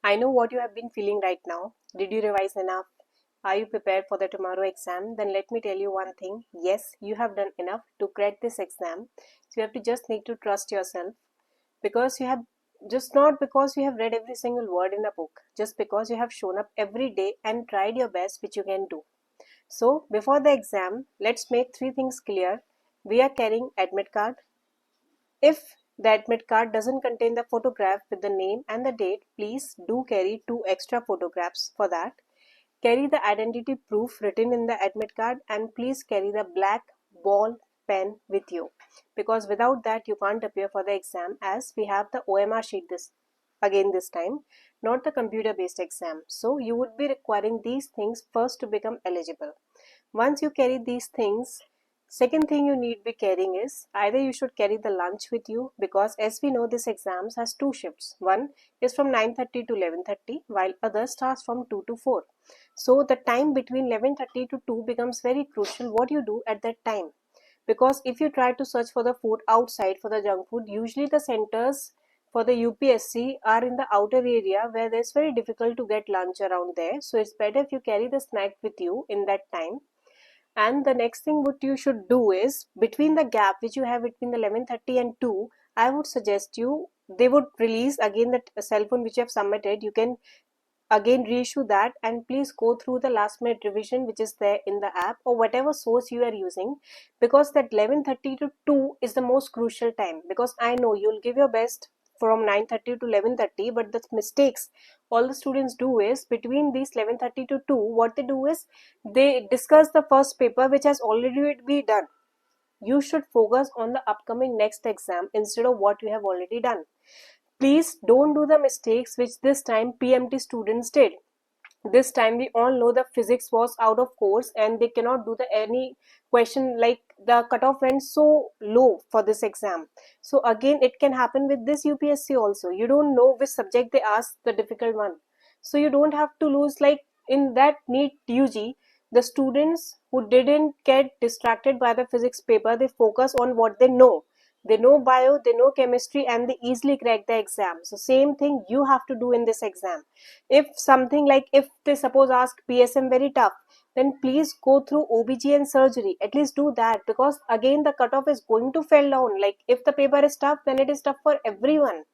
I know what you have been feeling right now. Did you revise enough? Are you prepared for the tomorrow exam? Then let me tell you one thing. Yes, you have done enough to crack this exam. So you have to just need to trust yourself, because you have just not because you have read every single word in a book, just because you have shown up every day and tried your best, which you can do. So before the exam, let's make three things clear. We are carrying admit card. If the admit card doesn't contain the photograph with the name and the date, please do carry 2 extra photographs for that. Carry the identity proof written in the admit card, and please carry the black ball pen with you, because without that you can't appear for the exam, as we have the OMR sheet this time, not the computer based exam. So you would be requiring these things first to become eligible. Once you carry these things, second thing you need be carrying is either you should carry the lunch with you, because as we know this exams has 2 shifts. One is from 9:30 to 11:30, while other starts from 2 to 4. So the time between 11:30 to 2 becomes very crucial what you do at that time, because if you try to search for the food outside for the junk food, usually the centers for the UPSC are in the outer area where it's very difficult to get lunch around there. So it's better if you carry the snack with you in that time. And the next thing what you should do is, between the gap which you have between the 11:30 and 2, I would suggest you, they would release again that cell phone which you have submitted. You can again reissue that, and please go through the last minute revision which is there in the app or whatever source you are using, because that 11:30 to 2 is the most crucial time. Because I know you'll give your best from 9:30 to 11:30, but the mistakes all the students do is, between these 11:30 to 2, what they do is they discuss the first paper which has already been done. You should focus on the upcoming next exam instead of what you have already done. Please don't do the mistakes which this time PMT students did. This time we all know the physics was out of course and they cannot do any question, like the cutoff went so low for this exam. So again it can happen with this UPSC also. You don't know which subject they ask the difficult one. So you don't have to lose, like in that NEET UG, the students who didn't get distracted by the physics paper, they focus on what they know. They know bio, they know chemistry, and they easily crack the exam. So same thing you have to do in this exam. If something like, if they suppose ask PSM very tough, then please go through OBG and surgery. At least do that, because again the cutoff is going to fall down. Like if the paper is tough, then it is tough for everyone.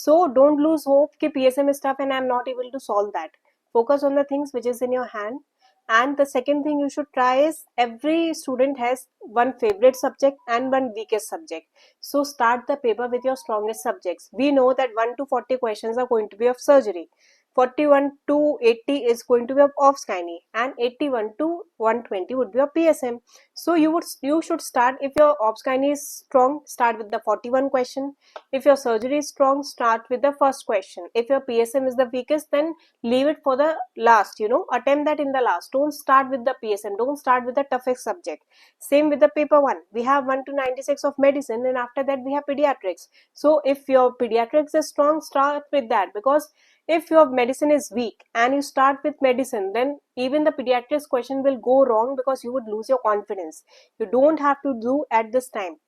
So don't lose hope कि PSM is tough and I'm not able to solve that. Focus on the things which is in your hand. And the second thing you should try is, every student has one favorite subject and one weakest subject. So start the paper with your strongest subjects. We know that 1 to 40 questions are going to be of surgery. 41 to 80 is going to be of gynae, and 81 to 120 would be of PSM. So you should start, if your obs gynae is strong, start with the 41 question. If your surgery is strong, start with the first question. If your PSM is the weakest, then leave it for the last, attempt that in the last. Don't start with the PSM, don't start with the toughest subject. Same with the paper 1. We have 1 to 96 of medicine, and after that we have pediatrics. So if your pediatrics is strong, start with that, because if your medicine is weak and you start with medicine, then even the pediatrics question will go wrong, because you would lose your confidence. You don't have to do at this time.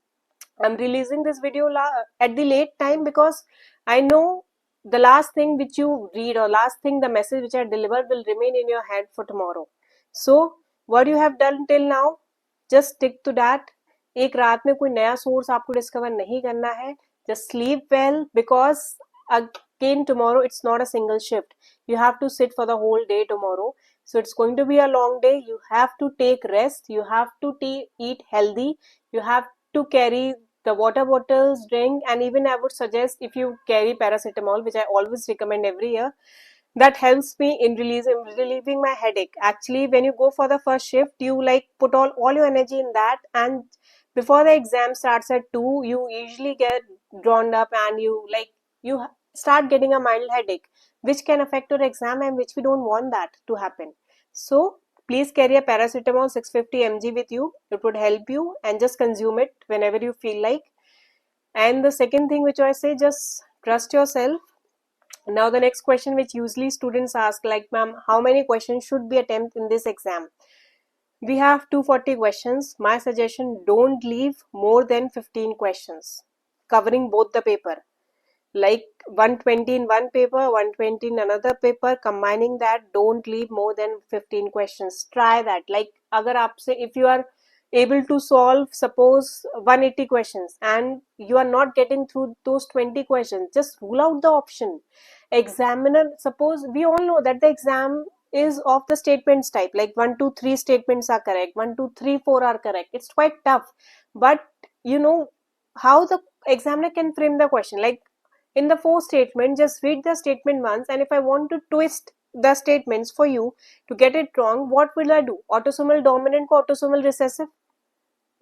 I'm releasing this video at the late time, because I know the last thing which you read, or last thing, the message which I deliver, will remain in your head for tomorrow. So what you have done till now, just stick to that. एक रात में कोई नया source आपको discover नहीं करना है. Just sleep well, because again tomorrow it's not a single shift. You have to sit for the whole day tomorrow. So it's going to be a long day. You have to take rest. You have to eat healthy. You have to carry the water bottles, drink, and even I would suggest if you carry paracetamol, which I always recommend every year, that helps me in relieving my headache. Actually, when you go for the first shift, you like put all your energy in that, and before the exam starts at 2, you usually get drawn up and you start getting a mild headache, which can affect your exam, and which we don't want that to happen. So please carry a paracetamol 650 mg with you. It would help you, and just consume it whenever you feel like. And the second thing which I say, just trust yourself. Now the next question which usually students ask, like, ma'am, how many questions should be attempted in this exam? We have 240 questions. My suggestion, don't leave more than 15 questions covering both the paper. like 120 in one paper, 120 in another paper, combining that. Don't leave more than 15 questions. Try that. Like अगर आपसे, if you are able to solve suppose 180 questions and you are not getting through those 20 questions, just rule out the option. Examiner, suppose we all know that the exam is of the statements type, like 1 2 3 statements are correct, 1 2 3 4 are correct. It's quite tough, but you know how the examiner can frame the question. Like in the fourth statement, just read the statement once, and if I want to twist the statements for you to get it wrong, what will I do? Autosomal dominant ko autosomal recessive,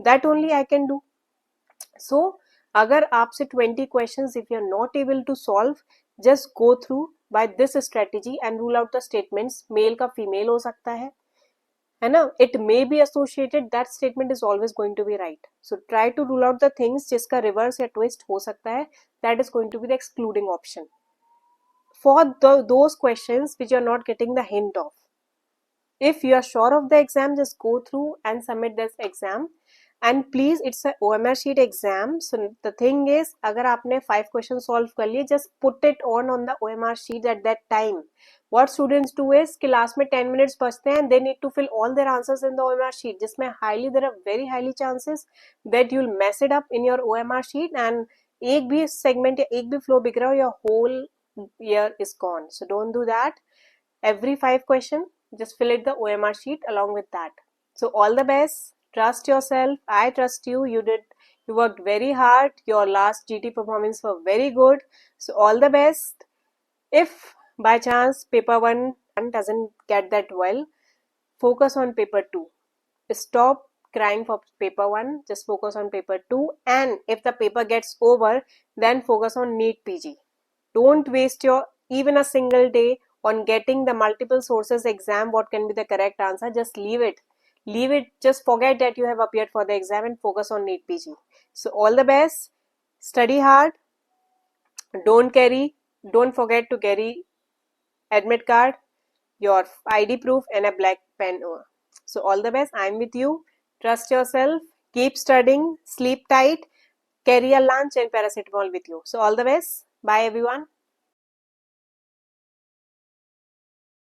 that only I can do. So अगर आपसे 20 questions if you're not able to solve, just go through by this strategy and rule out the statements. Male का female हो सकता है ना, it may be associated, that statement is always going to be right. So try to rule out the things जिसका reverse या twist हो सकता है, that is going to be the excluding option for those questions which you are not getting the hint of. If you are sure of the exam, just go through and submit this exam. And please, it's a OMR sheet exam. So the thing is, अगर आपने 5 questions solve कर लिए, just put it on the OMR sheet at that time. What students do is class में 10 minutes बचते हैं and they need to fill all their answers in the OMR sheet, जिसमें there are very highly chances that you'll mess it up in your OMR sheet and एक भी segment या एक भी flow बिक रहा हो, your whole year is gone. So don't do that. Every 5 question, just fill it the OMR sheet along with that. So all the best. Trust yourself. I trust you. You worked very hard. Your last GT performance were very good. So all the best. If by chance paper 1 doesn't get that well, focus on paper 2. Stop crying for paper 1. Just focus on paper 2. And if the paper gets over, then focus on NEET PG. Don't waste your even a single day on getting the multiple sources exam. What can be the correct answer? Just leave it. Leave it. Just forget that you have appeared for the exam and focus on NEET PG. So all the best. Study hard. Don't forget to carry admit card, your ID proof and a black pen. So all the best. I'm with you. Trust yourself. Keep studying. Sleep tight. Carry a lunch and paracetamol with you. So all the best. Bye everyone.